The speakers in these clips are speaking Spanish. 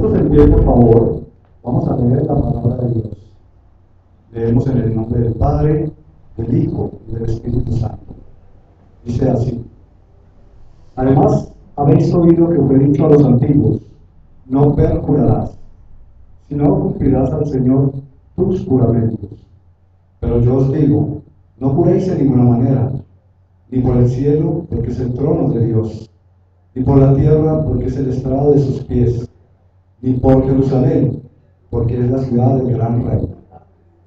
puestos en pie, por favor, vamos a leer la palabra de Dios. Leemos en el nombre del Padre, del Hijo y del Espíritu Santo. Dice así: además, habéis oído que fue dicho a los antiguos: no perjurarás, sino cumplirás al Señor tus juramentos. Pero yo os digo, no juréis en ninguna manera, ni por el cielo, porque es el trono de Dios, ni por la tierra, porque es el estrado de sus pies, ni por Jerusalén, porque es la ciudad del gran rey.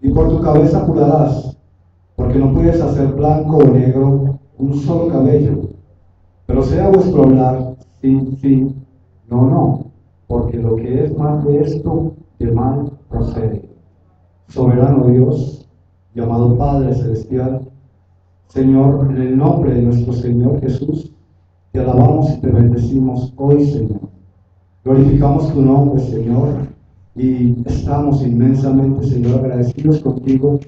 Y por tu cabeza jurarás, porque no puedes hacer blanco o negro un solo cabello. Pero sea vuestro hablar sí, sí, no, no, porque lo que es más de esto, de mal procede. Soberano Dios, llamado Padre Celestial, Señor, en el nombre de nuestro Señor Jesús, te alabamos y te bendecimos hoy, Señor. Glorificamos tu nombre, Señor, y estamos inmensamente, Señor, agradecidos contigo,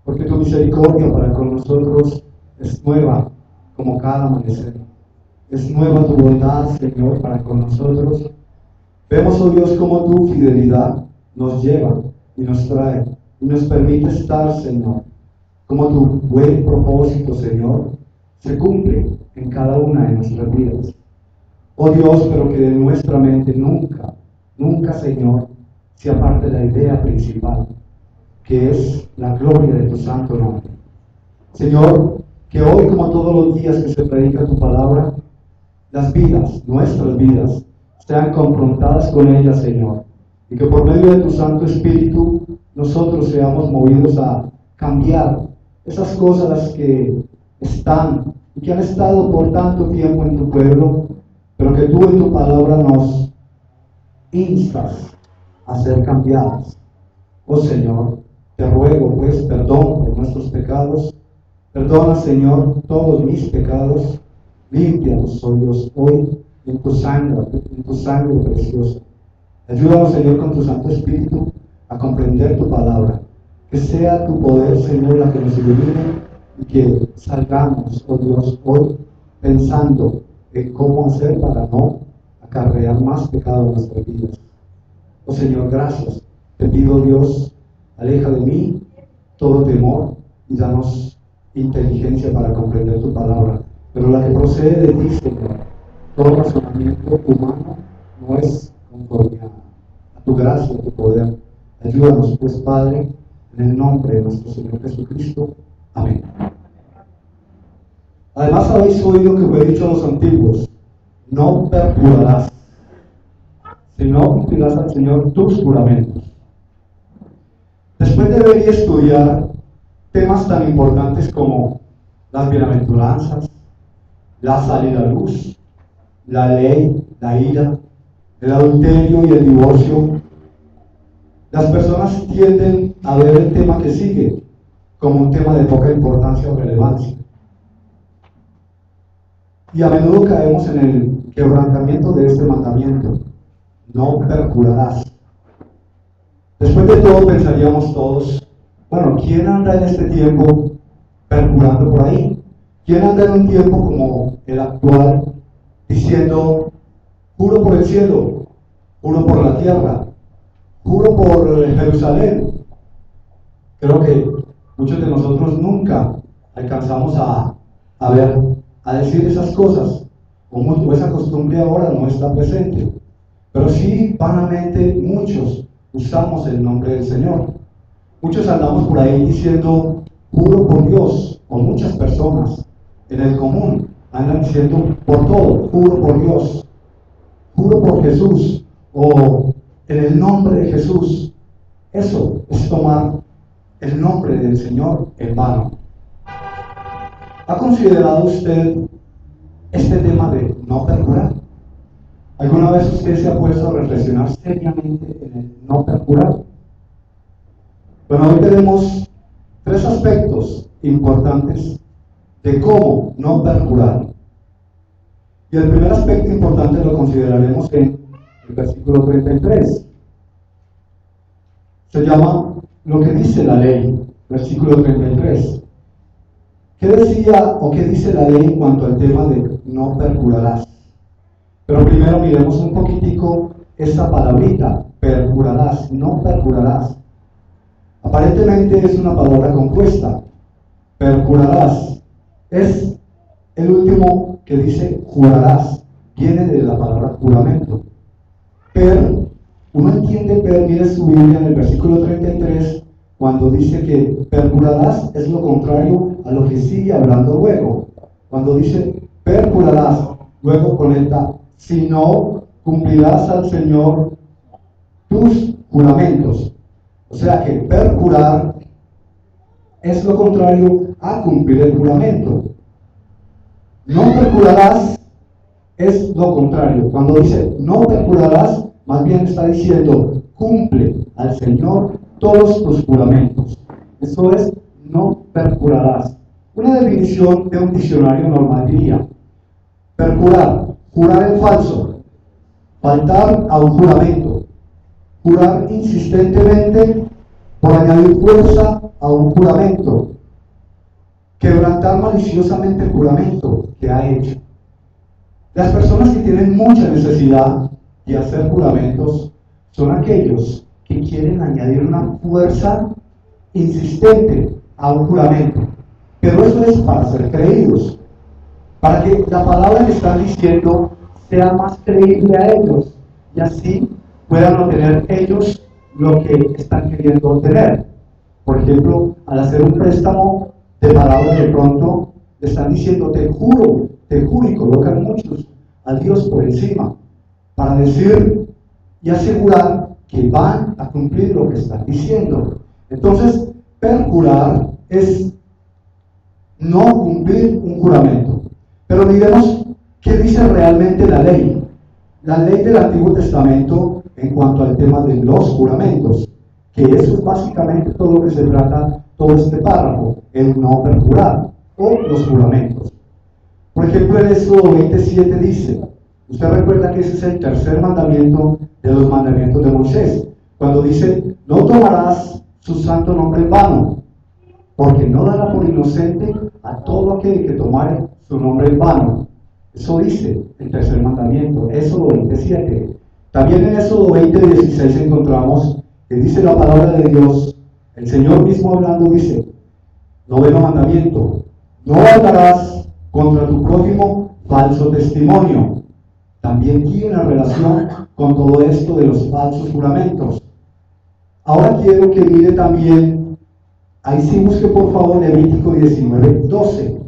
porque tu misericordia para con nosotros es nueva como cada amanecer. Es nueva tu bondad, Señor, para con nosotros. Vemos, oh Dios, cómo tu fidelidad nos lleva y nos trae y nos permite estar, Señor. Como tu buen propósito, Señor, se cumple en cada una de nuestras vidas. Oh Dios, pero que de nuestra mente nunca, nunca, Señor, se aparte la idea principal, que es la gloria de tu santo nombre. Señor, que hoy, como todos los días que se predica tu palabra, las vidas, nuestras vidas, sean confrontadas con ella, Señor, y que por medio de tu Santo Espíritu nosotros seamos movidos a cambiar esas cosas que están y que han estado por tanto tiempo en tu pueblo, pero que tú en tu palabra nos instas a ser cambiadas. Oh Señor, te ruego pues perdón por nuestros pecados. Perdona, Señor, todos mis pecados. Límpianos, oh Dios, hoy en tu sangre preciosa. Ayúdanos, Señor, con tu Santo Espíritu a comprender tu palabra. Que sea tu poder, Señor, la que nos ilumine y que salgamos, oh Dios, hoy pensando en cómo hacer para no acarrear más pecado en nuestras vidas. Oh Señor, gracias. Te pido, Dios, aleja de mí todo temor y danos inteligencia para comprender tu palabra. Pero la que procede de ti, Señor, todo razonamiento humano no es conforme a tu gracia, a tu poder. Ayúdanos, pues, Padre, en el nombre de nuestro Señor Jesucristo. Amén. Además, habéis oído que fue dicho a los antiguos: no perjurarás, sino cumplirás al Señor tus juramentos. Después de ver y estudiar temas tan importantes como las bienaventuranzas, la salida a luz, la ley, la ira, el adulterio y el divorcio, las personas tienden a ver el tema que sigue como un tema de poca importancia o relevancia. Y a menudo caemos en el quebrantamiento de este mandamiento: no perjurarás. Después de todo, pensaríamos todos: bueno, ¿quién anda en este tiempo perjurando por ahí? ¿Quién anda en un tiempo como el actual diciendo: juro por el cielo, juro por la tierra, juro por Jerusalén? Creo que muchos de nosotros nunca alcanzamos a decir esas cosas, o esa costumbre ahora no está presente. Pero sí, vanamente, muchos usamos el nombre del Señor. Muchos andamos por ahí diciendo: juro por Dios, o muchas personas en el común andan diciendo por todo: juro por Dios, juro por Jesús, o en el nombre de Jesús. Eso es tomar el nombre del Señor en vano. ¿Ha considerado usted este tema de no perjurar? ¿Alguna vez usted se ha puesto a reflexionar seriamente en el no perjurar? Bueno, hoy tenemos tres aspectos importantes de cómo no perjurar. Y el primer aspecto importante lo consideraremos en el versículo 33. Se llama lo que dice la ley, versículo 33. ¿Qué decía o qué dice la ley en cuanto al tema de no perjurarás? Pero primero miremos un poquitico esa palabrita, perjurarás, no perjurarás. Aparentemente es una palabra compuesta, perjurarás. Es el último que dice jurarás, viene de la palabra juramento. Uno entiende mire su Biblia en el versículo 33, cuando dice que perjurarás es lo contrario a lo que sigue hablando luego. Cuando dice perjurarás, luego conecta, si no cumplirás al Señor tus juramentos. O sea que perjurar es lo contrario a cumplir el juramento. No perjurarás es lo contrario. Cuando dice no perjurarás, más bien está diciendo cumple al Señor todos tus juramentos. Eso es no perjurarás. Una definición de un diccionario normal diría: perjurar, jurar en falso, faltar a un juramento, jurar insistentemente por añadir fuerza a un juramento, quebrantar maliciosamente el juramento que ha hecho. Las personas que tienen mucha necesidad de hacer juramentos son aquellos que quieren añadir una fuerza insistente a un juramento, pero eso es para ser creídos, para que la palabra que están diciendo sea más creíble a ellos y así puedan obtener ellos lo que están queriendo obtener. Por ejemplo, al hacer un préstamo de palabras, de pronto le están diciendo te juro, y colocan muchos a Dios por encima para decir y asegurar que van a cumplir lo que están diciendo. Entonces, perjurar es no cumplir un juramento. Pero miremos qué dice realmente la ley. La ley del Antiguo Testamento en cuanto al tema de los juramentos, que eso es básicamente todo lo que se trata, todo este párrafo, el no perjurar o los juramentos. Por ejemplo, en Éxodo 27 dice, usted recuerda que ese es el tercer mandamiento de los mandamientos de Moisés, cuando dice, no tomarás su santo nombre en vano, porque no dará por inocente a todo aquel que tomare su nombre en vano. Eso dice el tercer mandamiento, Éxodo 27. También en Éxodo 20:16 encontramos que dice la palabra de Dios, el Señor mismo hablando dice, noveno mandamiento, no hablarás contra tu prójimo falso testimonio. También tiene una relación con todo esto de los falsos juramentos. Ahora quiero que mire también, ahí sí busque por favor Levítico 19:12.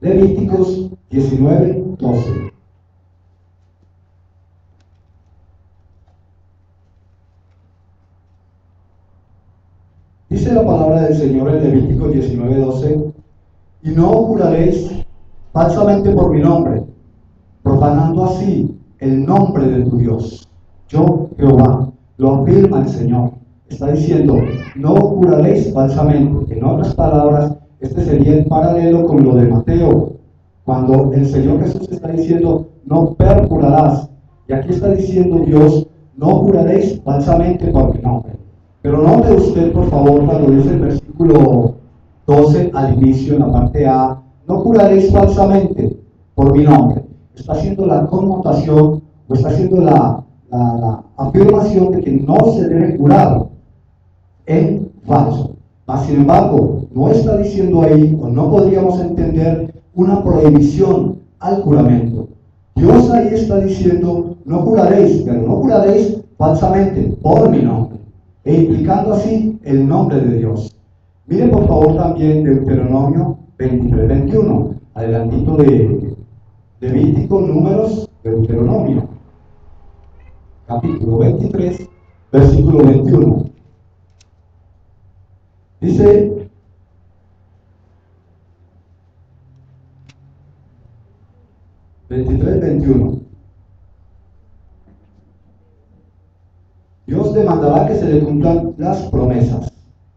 Levíticos 19:12. Dice la palabra del Señor en Levítico 19:12, y no juraréis falsamente por mi nombre, profanando así el nombre de tu Dios. Yo, Jehová, lo afirma el Señor. Está diciendo, no juraréis falsamente. En otras palabras, este sería el paralelo con lo de Mateo, cuando el Señor Jesús está diciendo, no perjurarás. Y aquí está diciendo Dios, no juraréis falsamente por mi nombre. Pero note usted, por favor, cuando dice el versículo 12 al inicio, en la parte A, no juraréis falsamente por mi nombre. Está haciendo la connotación, o está haciendo la afirmación de que no se debe jurar en falso. Mas, sin embargo, no está diciendo ahí, o no podríamos entender una prohibición al juramento. Dios ahí está diciendo, no juraréis, pero no juraréis falsamente por mi nombre, e implicando así el nombre de Dios. Miren por favor también Deuteronomio 23:21, adelantito de Levítico, Números, Deuteronomio, capítulo 23, versículo 21. Dice, Dios demandará que se le cumplan las promesas,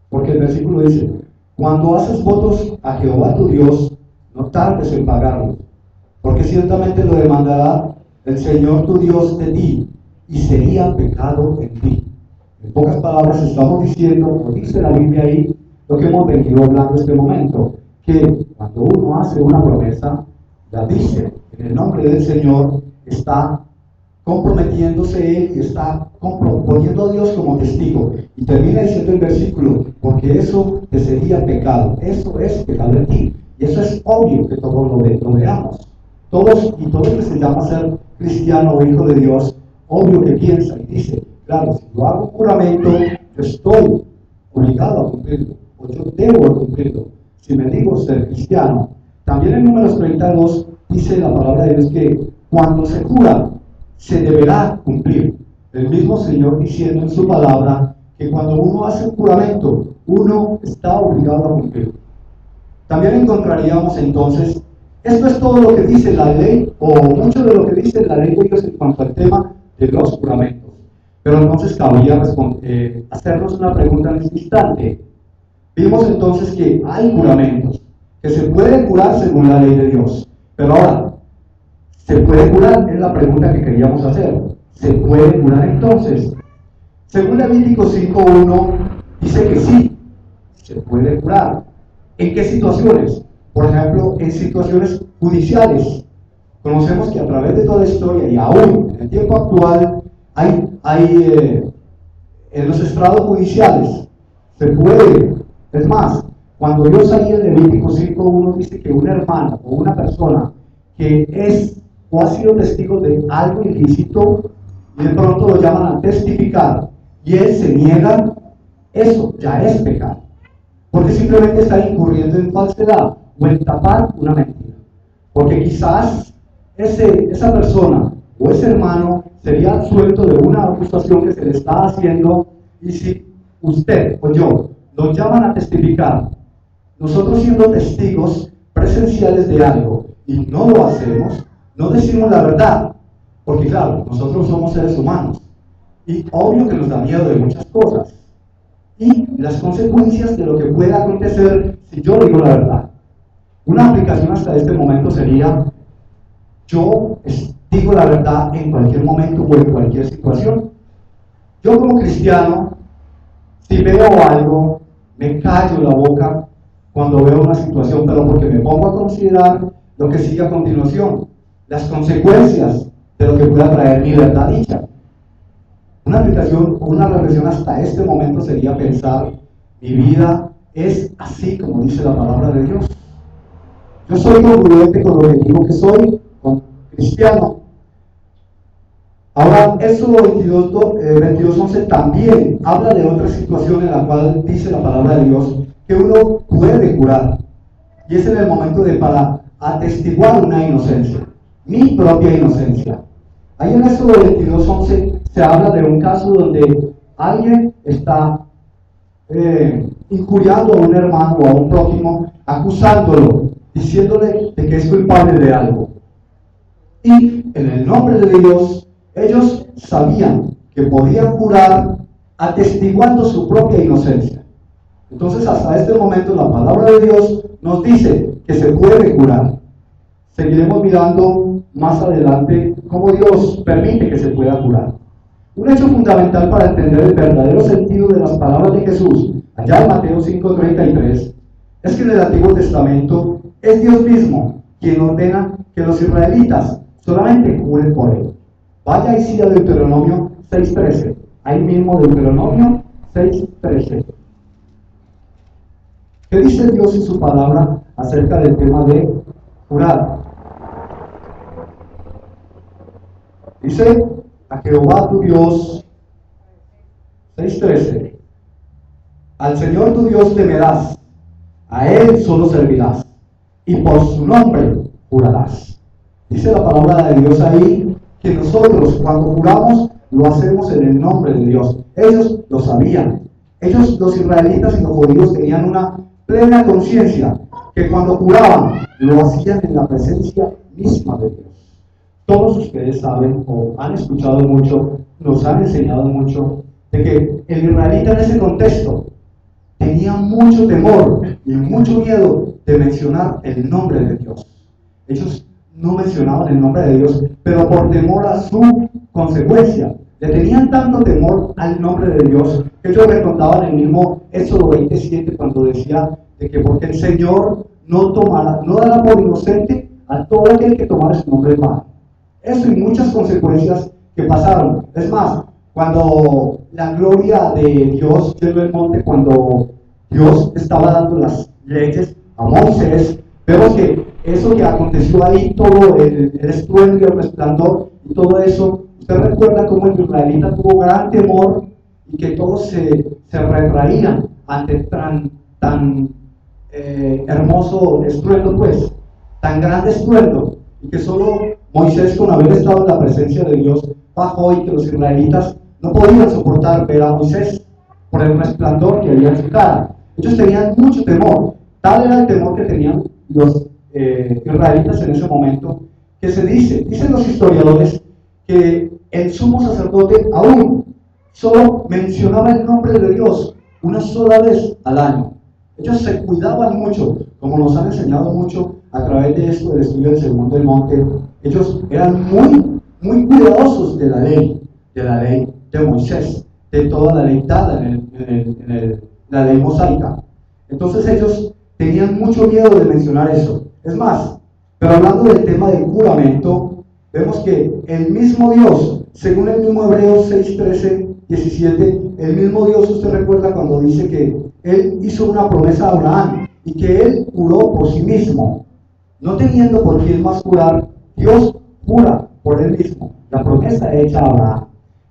porque el versículo dice, cuando haces votos a Jehová tu Dios, no tardes en pagarlos, porque ciertamente lo demandará el Señor tu Dios de ti, y sería pecado en ti. En pocas palabras estamos diciendo, o dice la Biblia ahí, lo que hemos venido hablando en este momento, que cuando uno hace una promesa, la dice en el nombre del Señor, está comprometiéndose él y está poniendo a Dios como testigo. Y termina diciendo el versículo, porque eso te sería pecado. Eso es pecado en ti. Y eso es obvio que todos lo veamos. Todos y todo el que se llama ser cristiano o hijo de Dios, obvio que piensa y dice, claro, si yo hago un juramento, yo estoy obligado a cumplirlo, o yo debo cumplirlo. Si me digo ser cristiano, también en Números 32 dice la palabra de Dios que cuando se jura, se deberá cumplir. El mismo Señor diciendo en su palabra que cuando uno hace un juramento, uno está obligado a cumplir. También encontraríamos entonces, esto es todo lo que dice la ley, o mucho de lo que dice la ley de Dios en cuanto al tema de los juramentos. Pero entonces cabría hacernos una pregunta en este instante. Vimos entonces que hay juramentos, que se pueden jurar según la ley de Dios. Pero ahora, ¿se puede jurar? Es la pregunta que queríamos hacer. ¿Se puede jurar entonces? Según Levítico 5:1, dice que sí, se puede jurar. ¿En qué situaciones? Por ejemplo, en situaciones judiciales. Conocemos que a través de toda la historia y aún en el tiempo actual hay en los estrados judiciales se puede. Es más, cuando Dios ahí en Levítico 5:1 dice que un hermano o una persona que es o ha sido testigo de algo ilícito y de pronto lo llaman a testificar y él se niega, eso ya es pecado. Porque simplemente está incurriendo en falsedad o en tapar una mentira. Porque quizás esa persona o ese hermano sería absuelto de una acusación que se le está haciendo, y si usted o yo nos llaman a testificar, nosotros siendo testigos presenciales de algo y no lo hacemos, no decimos la verdad, porque claro, nosotros somos seres humanos y obvio que nos da miedo de muchas cosas y las consecuencias de lo que pueda acontecer si yo digo la verdad. Una aplicación hasta este momento sería: yo digo la verdad en cualquier momento o en cualquier situación. Yo como cristiano, si veo algo, me callo la boca cuando veo una situación, pero porque me pongo a considerar lo que sigue a continuación, las consecuencias de lo que pueda traer mi verdad dicha. Una aplicación o una reflexión hasta este momento sería pensar: mi vida es así como dice la palabra de Dios. Yo soy congruente con lo que digo que soy, como cristiano. Ahora, Éxodo 22:11 también habla de otra situación en la cual dice la palabra de Dios que uno puede jurar, y es en el momento para atestiguar una inocencia, mi propia inocencia. Ahí en Éxodo 22:11 se habla de un caso donde alguien está injuriando a un hermano o a un prójimo, acusándolo, diciéndole de que es culpable de algo. Y en el nombre de Dios, ellos sabían que podían jurar atestiguando su propia inocencia. Entonces, hasta este momento, la palabra de Dios nos dice que se puede jurar. Seguiremos mirando más adelante cómo Dios permite que se pueda jurar. Un hecho fundamental para entender el verdadero sentido de las palabras de Jesús, allá en Mateo 5:33, es que en el Antiguo Testamento es Dios mismo quien ordena que los israelitas solamente juren por él. Vaya y siga Deuteronomio 6:13, ahí mismo Deuteronomio 6:13. ¿Qué dice Dios en su palabra acerca del tema de jurar? Dice: a Jehová tu Dios, 6:13, al Señor tu Dios temerás, a Él solo servirás, y por su nombre jurarás. Dice la palabra de Dios ahí que nosotros cuando juramos lo hacemos en el nombre de Dios. Ellos lo sabían. Ellos, los israelitas y los judíos, tenían una plena conciencia que cuando juraban lo hacían en la presencia misma de Dios. Todos ustedes saben o han escuchado mucho, nos han enseñado mucho de que el israelita en ese contexto tenía mucho temor y mucho miedo de mencionar el nombre de Dios. Ellos no mencionaban el nombre de Dios, pero por temor a su consecuencia. Le tenían tanto temor al nombre de Dios que ellos recordaban el mismo Éxodo 27 cuando decía de que porque el Señor no dará por inocente a todo aquel que tomara su nombre en vano. Eso y muchas consecuencias que pasaron. Es más, cuando la gloria de Dios llenó el monte, cuando Dios estaba dando las leyes a Moisés, vemos que eso que aconteció ahí, todo el estruendo y el resplandor y todo eso, usted recuerda cómo el israelita tuvo gran temor y que todos se retraían ante tan hermoso estruendo, pues, tan grande estruendo, y que solo Moisés, con haber estado en la presencia de Dios, bajó, y que los israelitas no podían soportar ver a Moisés por el resplandor que había en su cara. Ellos tenían mucho temor. Tal era el temor que tenían los israelitas en ese momento, que dicen los historiadores, que el sumo sacerdote aún solo mencionaba el nombre de Dios una sola vez al año. Ellos se cuidaban mucho, como nos han enseñado mucho a través de esto del estudio del Sermón del Monte. Ellos eran muy cuidadosos de la ley de Moisés, de toda la ley dada en la ley mosaica. Entonces ellos tenían mucho miedo de mencionar eso. Es más, pero hablando del tema del juramento, vemos que el mismo Dios, según el mismo Hebreos 6, 13, 17, el mismo Dios, usted recuerda cuando dice que Él hizo una promesa a Abraham y que Él juró por sí mismo, no teniendo por quién más jurar. Dios jura por Él mismo, la promesa hecha a Abraham.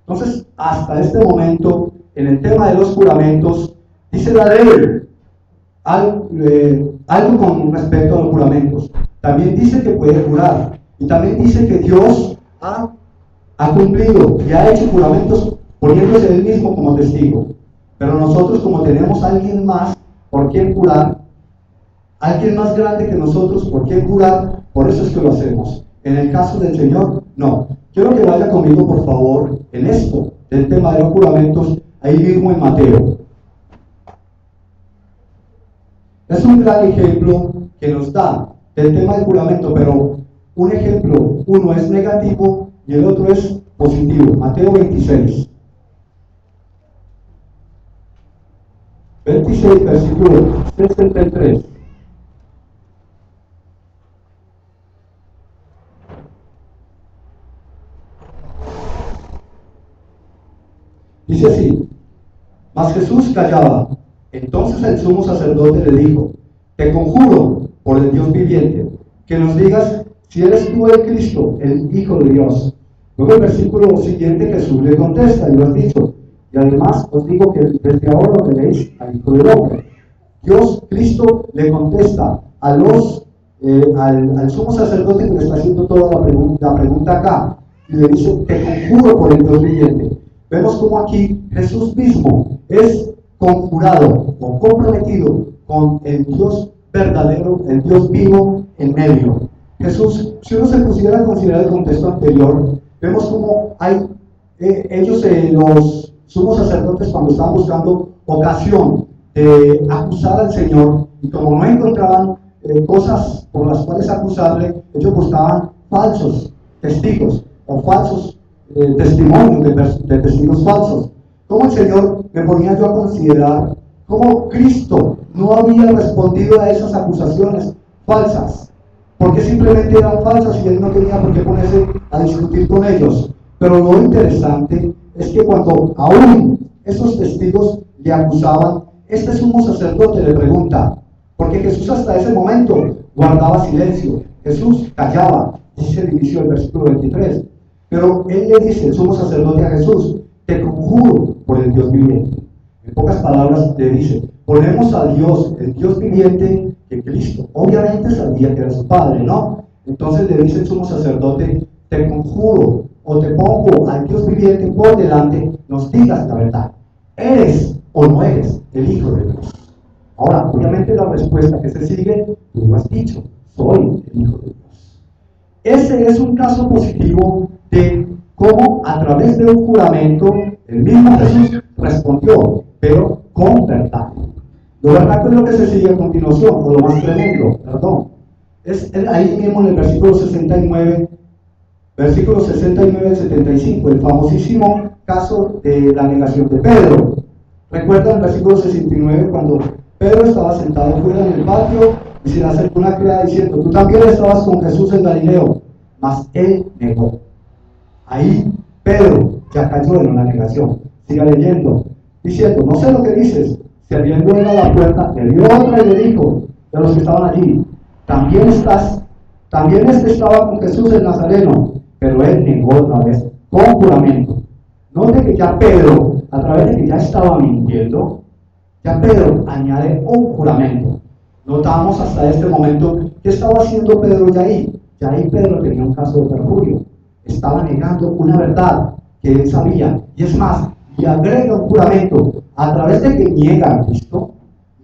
Entonces, hasta este momento, en el tema de los juramentos, dice la ley algo con respecto a los juramentos. También dice que puede jurar, y también dice que Dios ha cumplido y ha hecho juramentos poniéndose Él mismo como testigo. Pero nosotros, como tenemos a alguien más por quien jurar, alguien más grande que nosotros por quien jurar, por eso es que lo hacemos. En el caso del Señor, no. Quiero que vaya conmigo, por favor, en esto del tema de los juramentos, ahí mismo en Mateo. Es un gran ejemplo que nos da del tema del juramento, pero un ejemplo, uno es negativo y el otro es positivo. Mateo 26. 26, versículo 63. Dice así: mas Jesús callaba. Entonces el sumo sacerdote le dijo: te conjuro por el Dios viviente, que nos digas si eres tú el Cristo, el Hijo de Dios. Luego el versículo siguiente, Jesús le contesta: y lo has dicho, y además os digo que desde ahora veréis al Hijo del Hombre. Dios, Cristo, le contesta al sumo sacerdote que le está haciendo toda la pregunta acá, y le dice: te conjuro por el Dios viviente. Vemos como aquí Jesús mismo es conjurado o comprometido con el Dios verdadero, el Dios vivo en medio. Jesús, si uno se pusiera a considerar el contexto anterior, vemos como hay ellos, los sumos sacerdotes, cuando estaban buscando ocasión de acusar al Señor, y como no encontraban cosas por las cuales acusarle, ellos buscaban falsos testigos o falsos testimonios de testigos falsos. Como el Señor, me ponía yo a considerar cómo Cristo no había respondido a esas acusaciones falsas, porque simplemente eran falsas y Él no tenía por qué ponerse a discutir con ellos. Pero lo interesante es que cuando aún esos testigos le acusaban, este sumo sacerdote le pregunta, porque Jesús hasta ese momento guardaba silencio, Jesús callaba, dice el inicio del versículo 23, pero Él le dice, el sumo sacerdote, a Jesús: te conjuro por el Dios viviente. En pocas palabras le dice: ponemos a Dios, el Dios viviente, que Cristo obviamente sabía que era su Padre, ¿no? Entonces le dice el sumo sacerdote: te conjuro o te pongo al Dios viviente por delante, nos digas la verdad, ¿eres o no eres el Hijo de Dios? Ahora, obviamente la respuesta que se sigue, tú lo has dicho, soy el Hijo de Dios. Ese es un caso positivo de cómo a través de un juramento el mismo Jesús respondió, pero con verdad. Lo verdad es lo que se sigue a continuación, o lo más tremendo, perdón. Es ahí mismo en el versículo 69 al 75, el famosísimo caso de la negación de Pedro. Recuerda el versículo 69, cuando Pedro estaba sentado fuera en el patio y se le acercó una criada diciendo: tú también estabas con Jesús en Galileo, mas él negó. Ahí Pedro ya cayó en una negación. Siga leyendo, diciendo, no sé lo que dices. Se abriendo él a la puerta, le dio otra y le dijo, de los que estaban allí, también este estaba con Jesús el Nazareno, pero él negó otra vez, con juramento. Note que ya Pedro, a través de que ya estaba mintiendo, ya Pedro añade un juramento. Notamos hasta este momento que estaba haciendo Pedro ya ahí. Ya ahí Pedro tenía un caso de perjurio. Estaba negando una verdad que él sabía. Y es más, y agrega un juramento a través de que niega a Cristo,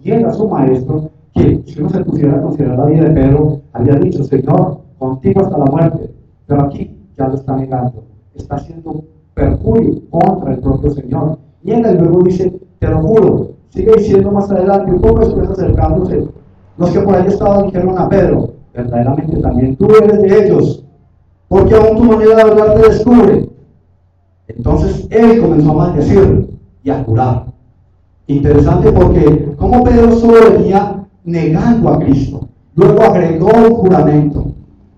niega a su maestro, que si uno se pusiera a considerar la vida de Pedro, había dicho, Señor, contigo hasta la muerte. Pero aquí ya lo está negando. Está haciendo perjurio contra el propio Señor. Niega y luego dice, te lo juro. Sigue diciendo más adelante, un poco después acercándose, los que por ahí estaban dijeron a Pedro, verdaderamente también tú eres de ellos, porque aún tu manera de hablar te descubre. Entonces él comenzó a maldecir y a jurar. Interesante porque como Pedro solo venía negando a Cristo, luego agregó un juramento,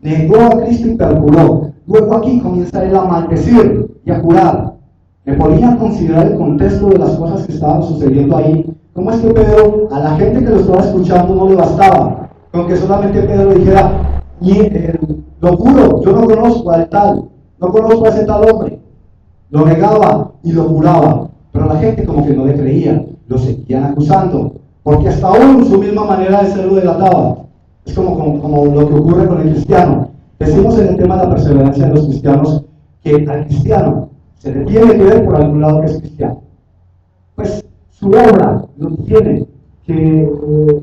negó a Cristo y perjuró. Luego aquí comienza él a maldecir y a jurar. Me ponía a considerar el contexto de las cosas que estaban sucediendo ahí. ¿Cómo es que Pedro, a la gente que lo estaba escuchando, no le bastaba con que solamente Pedro dijera, lo juro, yo no conozco al tal, no conozco a ese tal hombre? Lo negaba y lo juraba, pero la gente como que no le creía, lo seguían acusando, porque hasta aún su misma manera de ser lo delataba. Es como lo que ocurre con el cristiano. Decimos en el tema de la perseverancia de los cristianos que al cristiano se le tiene que ver por algún lado que es cristiano. Pues su obra lo tiene que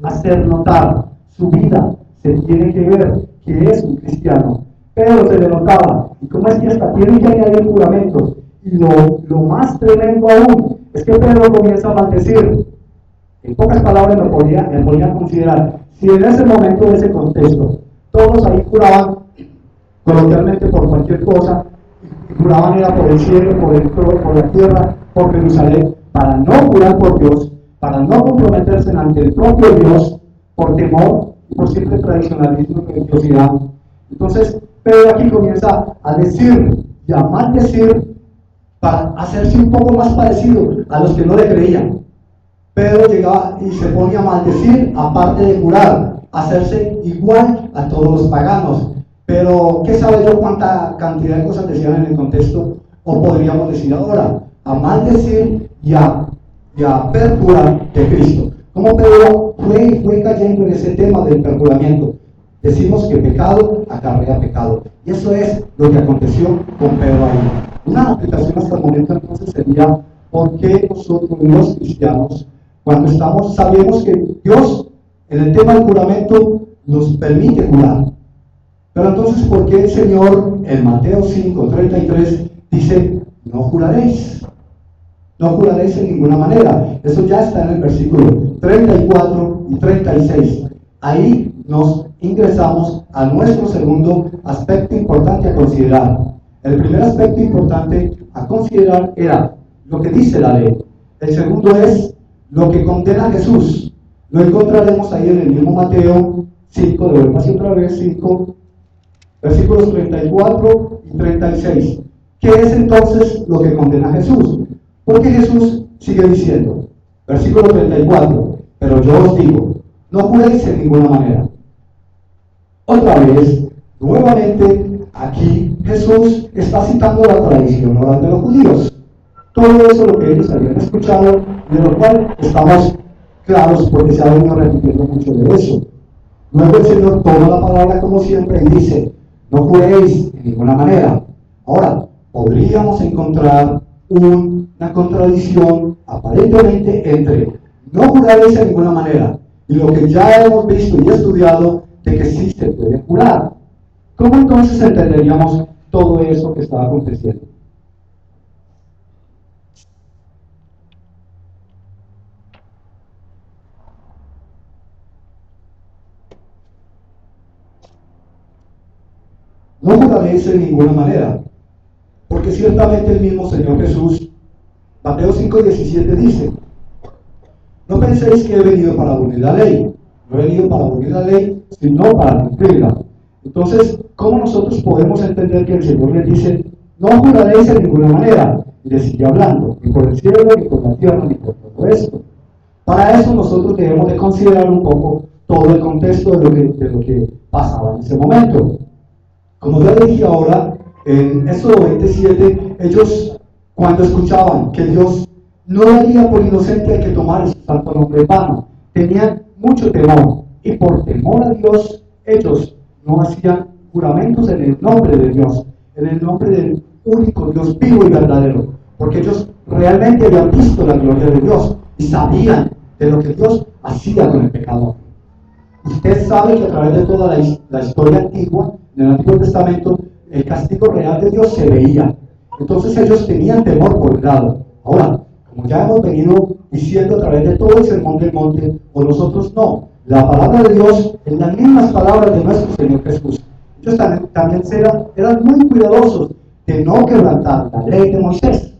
hacer notar, su vida se tiene que ver que es un cristiano. Pedro se le notaba, y como es que hasta tiene que añadir juramentos. Y lo más tremendo aún es que Pedro comienza a maldecir. En pocas palabras me ponía a considerar, si en ese momento, en ese contexto, todos ahí juraban coloquialmente por cualquier cosa, y juraban era por el cielo, por la tierra, por Jerusalén, para no jurar por Dios, para no comprometerse ante el propio Dios, por temor y por simple tradicionalismo y religiosidad. Entonces, Pedro aquí comienza a decir y a maldecir para hacerse un poco más parecido a los que no le creían. Pedro llegaba y se ponía a maldecir, aparte de jurar, hacerse igual a todos los paganos. Pero, ¿qué sabe yo cuánta cantidad de cosas decían en el contexto? O podríamos decir ahora, a maldecir y a perjurar de Cristo. Como Pedro fue cayendo en ese tema del perjuramiento. Decimos que pecado acarrea pecado. Y eso es lo que aconteció con Pedro ahí. Una aplicación hasta el momento entonces sería, ¿por qué nosotros los cristianos, cuando sabemos que Dios en el tema del juramento nos permite jurar? Pero entonces, ¿por qué el Señor en Mateo 5:33 dice, no juraréis? No juraréis en ninguna manera. Eso ya está en el versículo 34 y 36. Ahí nos ingresamos a nuestro segundo aspecto importante a considerar. El primer aspecto importante a considerar era lo que dice la ley. El segundo es lo que condena a Jesús. Lo encontraremos ahí en el mismo Mateo 5, de vuelta otra vez, 5, versículos 34 y 36. ¿Qué es entonces lo que condena a Jesús? Porque Jesús sigue diciendo, versículo 34, pero yo os digo, no juréis en ninguna manera. Otra vez, nuevamente, aquí Jesús está citando la tradición oral de los judíos. Todo eso lo que ellos habían escuchado, de lo cual estamos claros porque se ha venido repitiendo mucho de eso. Luego el Señor toma la palabra como siempre y dice, no juréis de ninguna manera. Ahora, podríamos encontrar una contradicción aparentemente entre no juráis de ninguna manera y lo que ya hemos visto y estudiado de que sí se puede jurar. ¿Cómo entonces entenderíamos todo eso que estaba aconteciendo? No juraréis de ninguna manera, porque ciertamente el mismo Señor Jesús, Mateo 5:17 dice, no penséis que he venido para abolir la ley, no he venido para abolir la ley, sino para cumplirla. Entonces, ¿cómo nosotros podemos entender que el Señor les dice, no juraréis en ninguna manera. Y le sigue hablando, ni por el cielo, ni por la tierra, ni por todo esto. Para eso nosotros debemos de considerar un poco todo el contexto de lo que pasaba en ese momento. Como ya le dije ahora, en Éxodo 27, ellos cuando escuchaban que Dios no daría por inocente al que tomara su santo nombre en vano, tenían mucho temor, y por temor a Dios, ellos no hacían juramentos en el nombre de Dios, en el nombre del único Dios vivo y verdadero, porque ellos realmente habían visto la gloria de Dios y sabían de lo que Dios hacía con el pecador. Usted sabe que a través de toda la historia antigua, en el Antiguo Testamento, el castigo real de Dios se veía. Entonces ellos tenían temor por un lado. Ahora, como ya hemos venido diciendo a través de todo el sermón del monte, o nosotros no, la palabra de Dios en las mismas palabras de nuestro Señor Jesús. Ellos también eran muy cuidadosos de no quebrantar la ley de Moisés,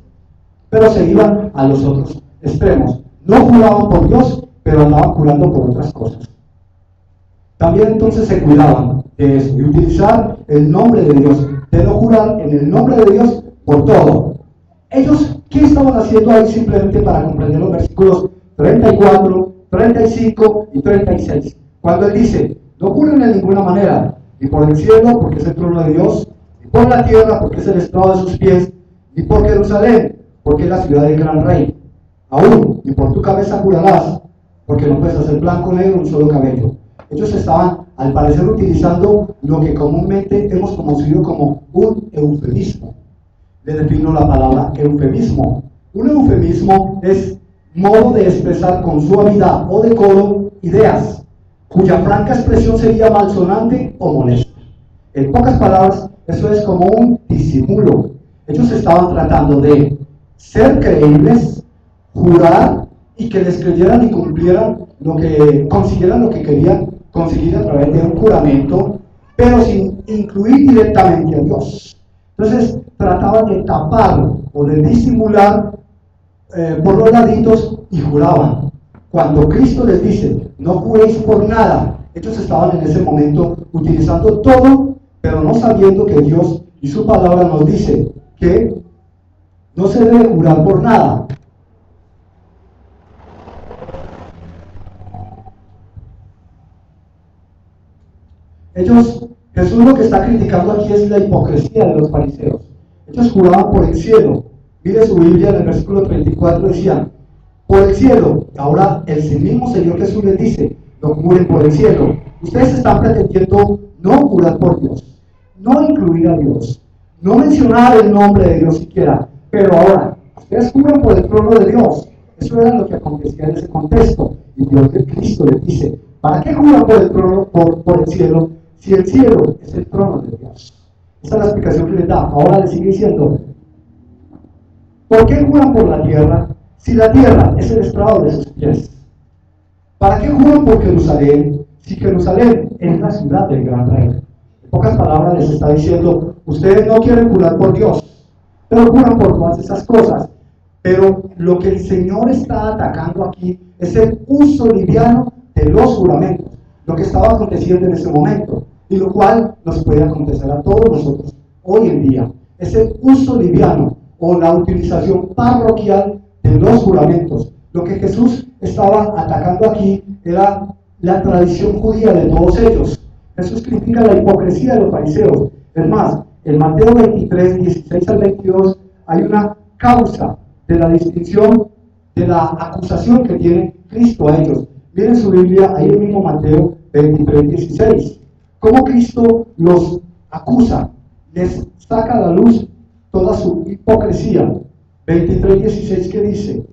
pero se iban a los otros extremos. No juraban por Dios, pero andaban jurando por otras cosas. También entonces se cuidaban de eso, de utilizar el nombre de Dios, de no jurar en el nombre de Dios por todo. Ellos, ¿qué estaban haciendo ahí simplemente para comprender los versículos 34, 35 y 36? Cuando él dice, no juren en ninguna manera, ni por el cielo, porque es el trono de Dios, ni por la tierra, porque es el estrado de sus pies, ni por Jerusalén, porque es la ciudad del gran rey. Aún, ni por tu cabeza jurarás, porque no puedes hacer blanco o negro un solo cabello. Ellos estaban, al parecer, utilizando lo que comúnmente hemos conocido como un eufemismo. Le defino la palabra eufemismo. Un eufemismo es modo de expresar con suavidad o decoro ideas, cuya franca expresión sería malsonante o molesta. En pocas palabras, eso es como un disimulo. Ellos estaban tratando de ser creíbles, jurar y que les creyeran y cumplieran consiguieran lo que querían conseguir a través de un juramento, pero sin incluir directamente a Dios. Entonces trataban de tapar o de disimular por los laditos y juraban. Cuando Cristo les dice, no juréis por nada, ellos estaban en ese momento utilizando todo, pero no sabiendo que Dios y su palabra nos dice que no se debe jurar por nada. Jesús lo que está criticando aquí es la hipocresía de los fariseos. Ellos juraban por el cielo. Mire su Biblia en el versículo 34, decían, por el cielo. Ahora el mismo Señor Jesús les dice, no juren por el cielo. Ustedes están pretendiendo no jurar por Dios, no incluir a Dios, no mencionar el nombre de Dios siquiera, pero ahora, ustedes juran por el trono de Dios. Eso era lo que acontecía en ese contexto. Y Dios de Cristo les dice, ¿para qué juran por el trono, por el cielo, si el cielo es el trono de Dios? Esa es la explicación que les da. Ahora les sigue diciendo, ¿por qué juran por la tierra, si la tierra es el estrado de sus pies? ¿Para qué juran por Jerusalén, si Jerusalén es la ciudad del gran rey? En pocas palabras les está diciendo, ustedes no quieren jurar por Dios, pero juran por todas esas cosas. Pero lo que el Señor está atacando aquí es el uso liviano de los juramentos, lo que estaba aconteciendo en ese momento, y lo cual nos puede acontecer a todos nosotros hoy en día. Es el uso liviano o la utilización parroquial de los juramentos. Lo que Jesús estaba atacando aquí era la tradición judía de todos ellos. Jesús critica la hipocresía de los fariseos. Es más, en Mateo 23, 16 al 22, hay una causa de la distinción, de la acusación que tiene Cristo a ellos. Miren su Biblia, ahí el mismo Mateo 23, 16. Cómo Cristo los acusa, les saca a la luz toda su hipocresía. 23, 16, ¿qué dice?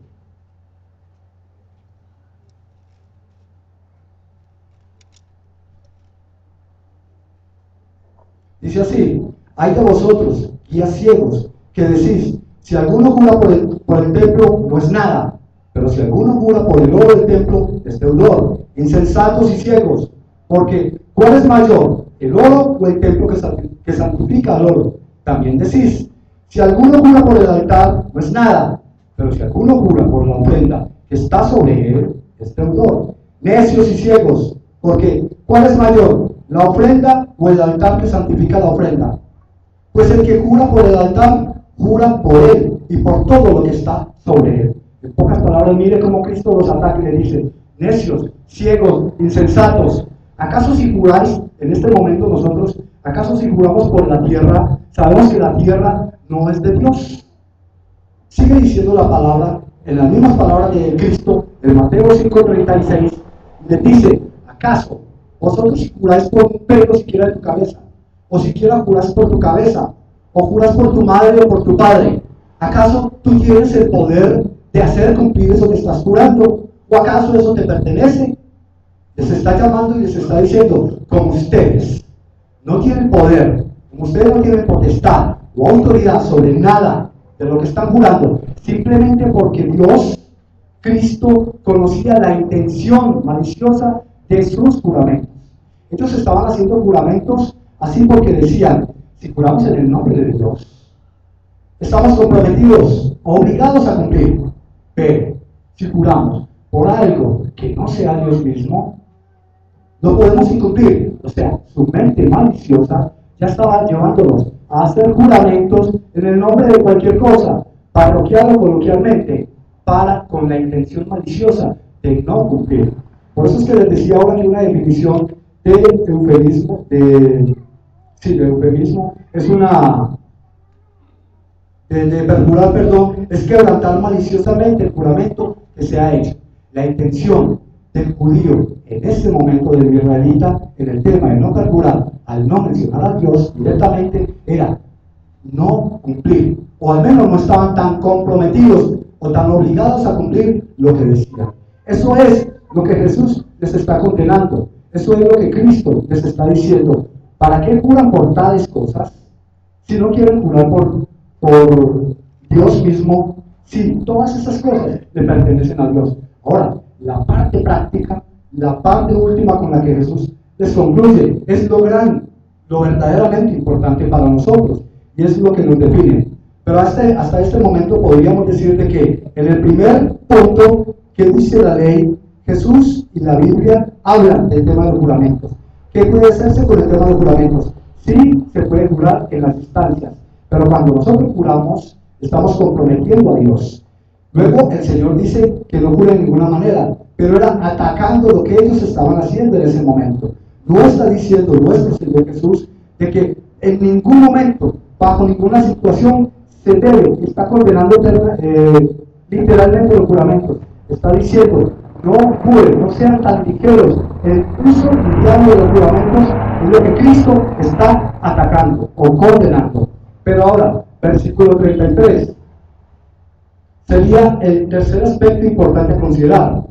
Dice así, hay de vosotros, guías ciegos, que decís, si alguno jura por el templo, no es nada, pero si alguno jura por el oro del templo, es deudor. Insensatos y ciegos, porque ¿cuál es mayor, el oro o el templo que santifica al oro? También decís, si alguno jura por el altar, no es nada, pero si alguno jura por la ofrenda que está sobre él, es deudor. Necios y ciegos, porque ¿cuál es mayor, la ofrenda o el altar que santifica la ofrenda? Pues el que jura por el altar, jura por él y por todo lo que está sobre él. En pocas palabras, mire cómo Cristo los ataca y le dice: necios, ciegos, insensatos, ¿acaso si juráis en este momento nosotros, acaso si juramos por la tierra, sabemos que la tierra no es de Dios? Sigue diciendo la palabra, en las mismas palabras de Cristo, en Mateo 5:36, le dice: ¿acaso vosotros si juráis por un pelo siquiera de tu cabeza, o siquiera juras por tu cabeza, o juras por tu madre o por tu padre, acaso tú tienes el poder de hacer cumplir eso que estás jurando? ¿O acaso eso te pertenece? Les está llamando y les está diciendo: como ustedes no tienen poder, como ustedes no tienen potestad o autoridad sobre nada de lo que están jurando, simplemente porque Dios, Cristo, conocía la intención maliciosa de sus juramentos. Ellos estaban haciendo juramentos así porque decían: si juramos en el nombre de Dios, estamos comprometidos, obligados a cumplir. Pero si juramos por algo que no sea Dios mismo, no podemos incumplir. O sea, su mente maliciosa ya estaba llevándolos a hacer juramentos en el nombre de cualquier cosa, parroquial o coloquialmente, con la intención maliciosa de no cumplir. Por eso es que les decía ahora que una definición de eufemismo, de eufemismo, es de perjurar, perdón, es quebrantar maliciosamente el juramento que se ha hecho. La intención del judío en ese momento del israelita en el tema de no perjurar, al no mencionar a Dios directamente, era no cumplir, o al menos no estaban tan comprometidos o tan obligados a cumplir lo que decían. Eso es lo que Jesús les está condenando. Eso es lo que Cristo les está diciendo. ¿Para qué juran por tales cosas si no quieren jurar por Dios mismo? Si todas esas cosas le pertenecen a Dios. Ahora, la parte práctica, la parte última con la que Jesús les concluye, es lo verdaderamente importante para nosotros, y es lo que nos define. Pero hasta este momento podríamos decir de que en el primer punto que dice la ley, Jesús y la Biblia hablan del tema de los juramentos. ¿Qué puede hacerse con el tema de los juramentos? Sí, se puede jurar en las instancias, pero cuando nosotros juramos, estamos comprometiendo a Dios. Luego el Señor dice que no jure de ninguna manera, pero era atacando lo que ellos estaban haciendo en ese momento. No está diciendo nuestro Señor Jesús de que en ningún momento, bajo ninguna situación, se debe, está condenando literalmente los juramentos. Está diciendo: no juren, no sean tan ligeros. El uso diario de los juramentos es lo que Cristo está atacando o condenando. Pero ahora, versículo 33, sería el tercer aspecto importante a considerar.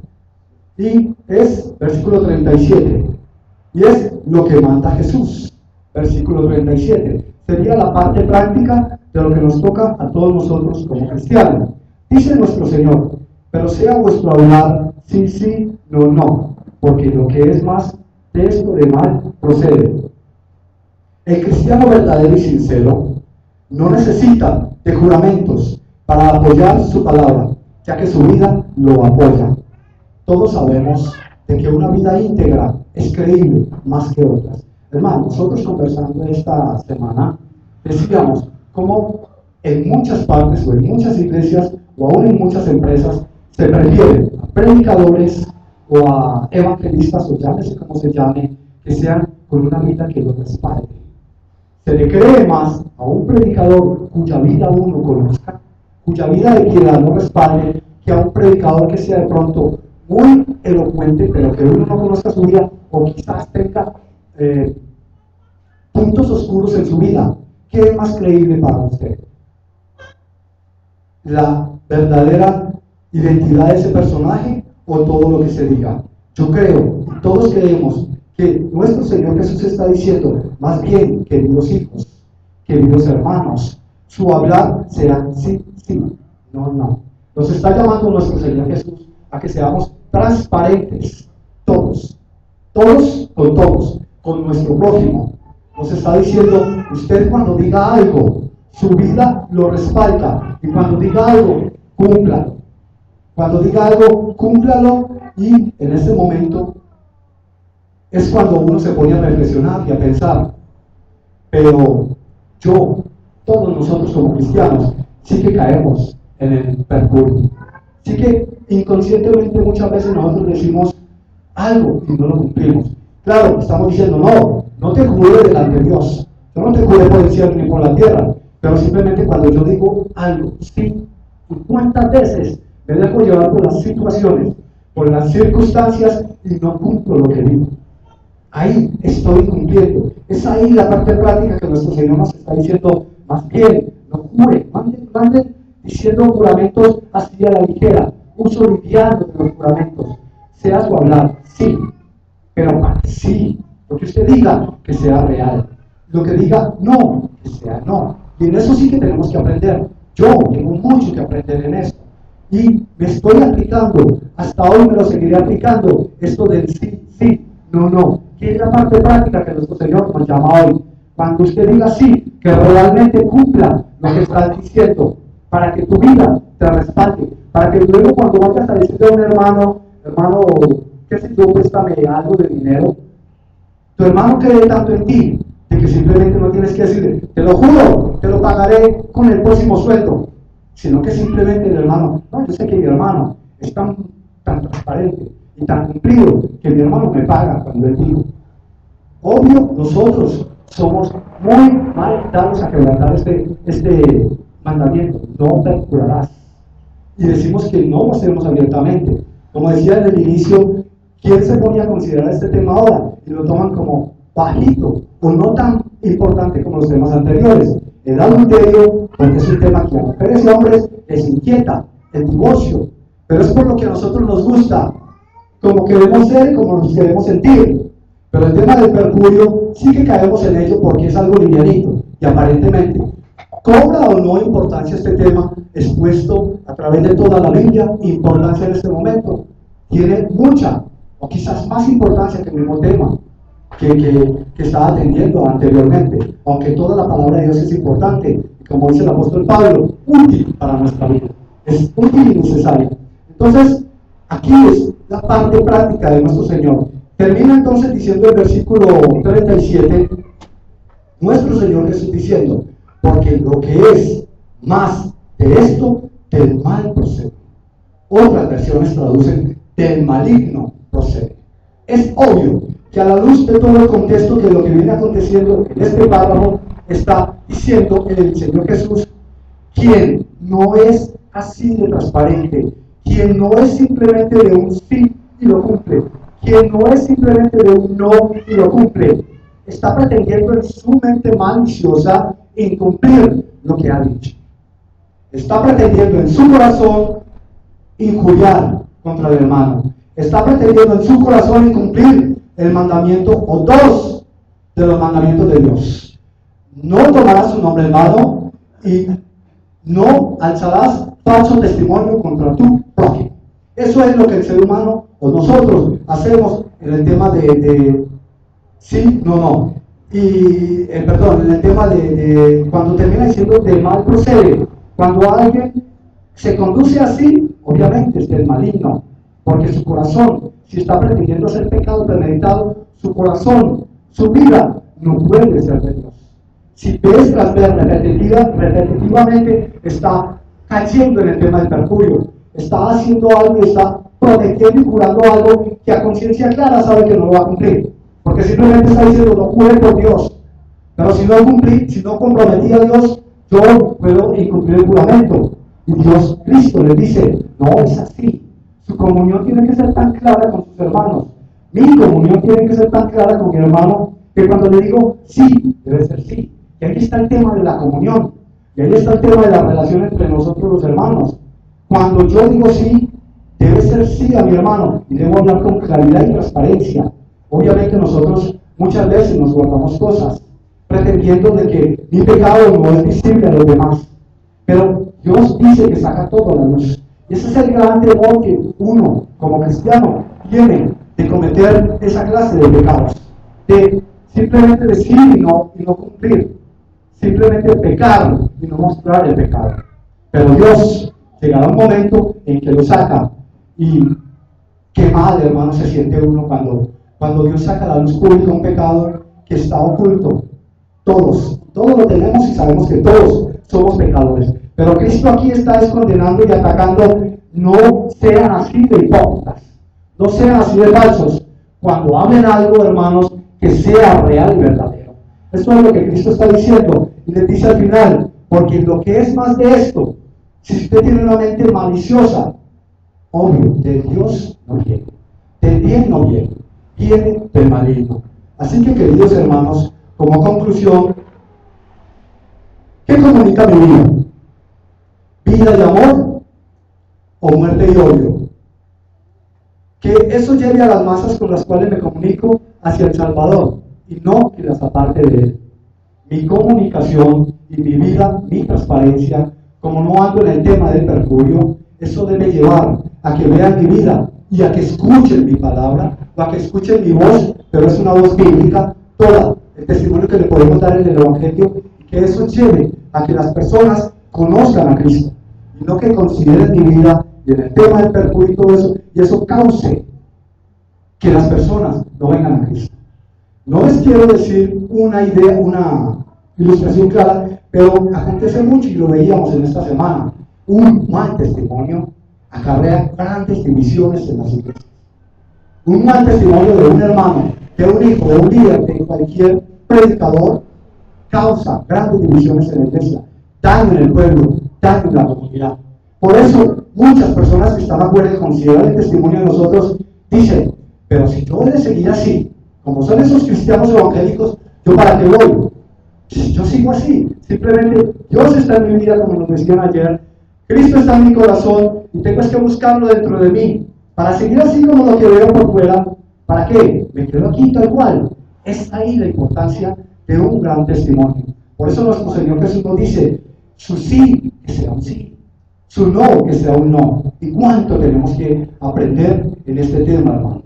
Y es versículo 37. Y es lo que manda Jesús. Versículo 37. Sería la parte práctica de lo que nos toca a todos nosotros como cristianos. Dice nuestro Señor: pero sea vuestro hablar sí, sí, no, no, porque lo que es más de esto de mal procede. El cristiano verdadero y sincero no necesita de juramentos para apoyar su palabra, ya que su vida lo apoya. Todos sabemos de que una vida íntegra es creíble más que otras. Hermano, nosotros conversando esta semana decíamos cómo en muchas partes o en muchas iglesias o aún en muchas empresas se prefieren a predicadores o a evangelistas, o llámese como se llame, que sean con una vida que los respalde. Se le cree más a un predicador cuya vida uno conozca, cuya vida de piedad no respalde, que a un predicador que sea de pronto muy elocuente, pero que uno no conozca su vida, o quizás tenga puntos oscuros en su vida. ¿Qué es más creíble para usted? ¿La verdadera identidad de ese personaje o todo lo que se diga? Yo creo, y todos creemos, que nuestro Señor Jesús está diciendo: más bien, queridos hijos, queridos hermanos, su hablar será sí, sí, no, no. Nos está llamando nuestro Señor Jesús a que seamos transparentes, todos con nuestro prójimo. Nos está diciendo: usted cuando diga algo, su vida lo respalda, y cuando diga algo, cúmplalo. Cuando diga algo, cúmplalo, y en ese momento es cuando uno se pone a reflexionar y a pensar: pero yo, todos nosotros como cristianos sí que caemos en el perjurio. Sí que inconscientemente muchas veces nosotros decimos algo y no lo cumplimos. Claro, estamos diciendo, no te juré delante de Dios. Yo no te juré por el cielo ni por la tierra. Pero simplemente cuando yo digo algo, sí. ¿Y cuántas veces me dejo llevar por las situaciones, por las circunstancias y no cumplo lo que digo? Ahí estoy cumpliendo. Es ahí la parte práctica que nuestro Señor nos está diciendo, más bien, no jure, manden diciendo juramentos así a la ligera, uso liviano de los juramentos, sea su hablar, sí, pero para sí, lo que usted diga, que sea real, lo que diga no, que sea no, y en eso sí que tenemos que aprender. Yo tengo mucho que aprender en esto, y me estoy aplicando, hasta hoy me lo seguiré aplicando, esto del sí, sí, no, que es la parte práctica que nuestro Señor nos llama hoy. Cuando usted diga sí, que realmente cumpla lo que está diciendo, para que tu vida te respalde, para que luego cuando vayas a decirle a un hermano, ¿qué sé yo? Préstame algo de dinero, tu hermano cree tanto en ti, de que simplemente no tienes que decirle, te lo juro, te lo pagaré con el próximo sueldo, sino que simplemente el hermano, no, yo sé que mi hermano es tan transparente y tan cumplido, que mi hermano me paga cuando él dijo. Obvio, nosotros somos muy mal dados a quebrantar este mandamiento, no perjurarás. Y decimos que no lo hacemos abiertamente. Como decía en el inicio, ¿quién se ponía a considerar este tema ahora? Y lo toman como bajito o no tan importante como los temas anteriores. El adulterio, porque es un tema que a mujeres y hombres les inquieta, el divorcio, pero es por lo que a nosotros nos gusta, como queremos ser y como nos queremos sentir. Pero el tema del perjurio sí que caemos en ello porque es algo livianito y aparentemente cobra o no importancia este tema expuesto a través de toda la Biblia. Importancia en este momento tiene mucha o quizás más importancia que el mismo tema que estaba atendiendo anteriormente, aunque toda la palabra de Dios es importante, como dice el apóstol Pablo, útil para nuestra vida, es útil y necesario. Entonces aquí es la parte práctica de nuestro Señor. Termina entonces diciendo el versículo 37, nuestro Señor Jesús diciendo, porque lo que es más de esto, del mal procede. Otras versiones traducen, del maligno procede. Es obvio que a la luz de todo el contexto de lo que viene aconteciendo en este párrafo, está diciendo el Señor Jesús, quien no es así de transparente, quien no es simplemente de un sí y lo cumple, quien no es simplemente de un no y lo cumple, está pretendiendo en su mente maliciosa incumplir lo que ha dicho. Está pretendiendo en su corazón injuriar contra el hermano. Está pretendiendo en su corazón incumplir el mandamiento o dos de los mandamientos de Dios. No tomarás su nombre en vano y no alzarás falso testimonio contra tu prójimo. Eso es lo que el ser humano o nosotros hacemos en el tema de sí, no. Y, perdón, en el tema de cuando termina diciendo del mal procede. Cuando alguien se conduce así, obviamente es del maligno, porque su corazón, si está pretendiendo hacer pecado premeditado, su corazón, su vida, no puede ser de Dios. Si ves tras ver repetitivamente, está cayendo en el tema del perjurio, está haciendo algo y está prometiendo y jurando algo que a conciencia clara sabe que no lo va a cumplir, porque simplemente está diciendo, no jure por Dios, pero si no cumplí, si no comprometí a Dios, yo puedo incumplir el juramento. Y Dios, Cristo, le dice, no es así. Su comunión tiene que ser tan clara con sus hermanos. Mi comunión tiene que ser tan clara con mi hermano, que cuando le digo sí, debe ser sí. Y aquí está el tema de la comunión. Y ahí está el tema de la relación entre nosotros los hermanos. Cuando yo digo sí, debe ser sí a mi hermano. Y debo hablar con claridad y transparencia. Obviamente nosotros muchas veces nos guardamos cosas, pretendiendo de que mi pecado no es visible a los demás. Pero Dios dice que saca todo a la luz. Y ese es el gran temor que uno, como cristiano, tiene de cometer esa clase de pecados. De simplemente decir y no cumplir. Simplemente pecar y no mostrar el pecado. Pero Dios llegará un momento en que lo saca. Y qué mal, hermano, se siente uno cuando Dios saca a la luz pública un pecado que está oculto. Todos lo tenemos y sabemos que todos somos pecadores. Pero Cristo aquí está condenando y atacando. No sean así de hipócritas, no sean así de falsos. Cuando hablen algo, hermanos, que sea real y verdadero. Esto es lo que Cristo está diciendo. Y les dice al final, porque lo que es más de esto, si usted tiene una mente maliciosa, obvio, de Dios no viene, del bien no viene, viene del maligno. Así que, queridos hermanos, como conclusión, ¿qué comunica mi vida? ¿Vida y amor o muerte y odio? Que eso lleve a las masas con las cuales me comunico hacia el Salvador y no que las aparte de él. Mi comunicación y mi vida, mi transparencia, como no ando en el tema del perjurio, eso debe llevar a que vean mi vida y a que escuchen mi palabra, o a que escuchen mi voz, pero es una voz bíblica, toda, el testimonio que le podemos dar en el Evangelio, y que eso lleve a que las personas conozcan a Cristo, y no que consideren mi vida y en el tema del perjurio y todo eso, y eso cause que las personas no vengan a Cristo. No les quiero decir una idea, una ilustración clara, pero acontece mucho y lo veíamos en esta semana. Un mal testimonio acarrea grandes divisiones en las iglesias. Un mal testimonio de un hermano, de un hijo, de un líder, de cualquier predicador, causa grandes divisiones en la iglesia, daño en el pueblo, daño en la comunidad. Por eso, muchas personas que están afuera y consideran el testimonio de nosotros, dicen, pero si yo voy a seguir así, como son esos cristianos evangélicos, ¿yo para qué voy? Si yo sigo así, simplemente Dios está en mi vida, como nos decían ayer, Cristo está en mi corazón y tengo que buscarlo dentro de mí. Para seguir así como lo que veo por fuera, ¿para qué? Me quedo aquí tal cual. Es ahí la importancia de un gran testimonio. Por eso nuestro Señor Jesús nos dice, su sí, que sea un sí, su no, que sea un no. ¿Y cuánto tenemos que aprender en este tema, hermanos?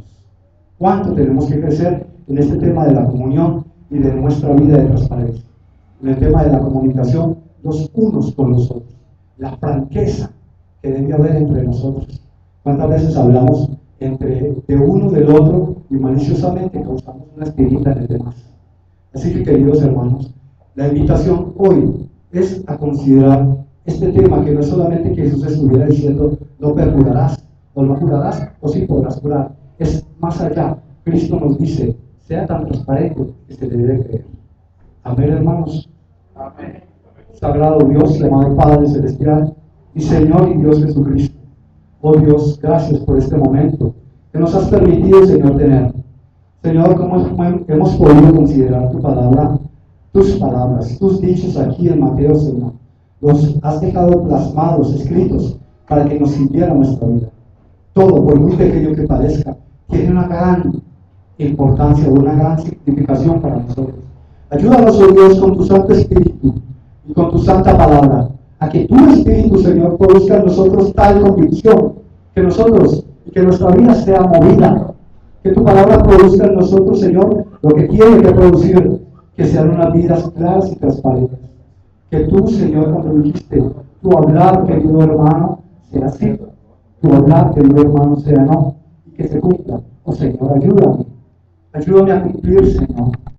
¿Cuánto tenemos que crecer en este tema de la comunión y de nuestra vida de transparencia? En el tema de la comunicación, los unos con los otros. La franqueza que debe haber entre nosotros. ¿Cuántas veces hablamos de uno del otro y maliciosamente causamos una espinita en el demás? Así que, queridos hermanos, la invitación hoy es a considerar este tema, que no es solamente que Jesús estuviera diciendo no perjurarás o no jurarás o sí podrás jurar, es más allá. Cristo nos dice, sea tan transparente que se le debe creer. Amén, hermanos. Amén. Sagrado Dios y amado Padre Celestial y Señor y Dios Jesucristo. Oh Dios, gracias por este momento que nos has permitido, Señor, tener. Señor, como hemos podido considerar tu palabra, tus palabras, tus dichos aquí en Mateo, Señor. Los has dejado plasmados, escritos, para que nos sirviera nuestra vida. Todo, por muy pequeño que parezca, tiene una gran importancia, una gran significación para nosotros. Ayúdanos, oh Dios, con tu Santo Espíritu y con tu Santa Palabra, a que tu Espíritu, Señor, produzca en nosotros tal convicción, que nosotros y que nuestra vida sea movida, que tu palabra produzca en nosotros, Señor, lo que tiene que producir, que sean unas vidas claras y transparentes. Que tú, Señor, cuando dijiste, tu hablar, querido hermano, sea sí, tu hablar, querido hermano, sea no, y que se cumpla. Oh Señor, ayúdame a cumplir, Señor,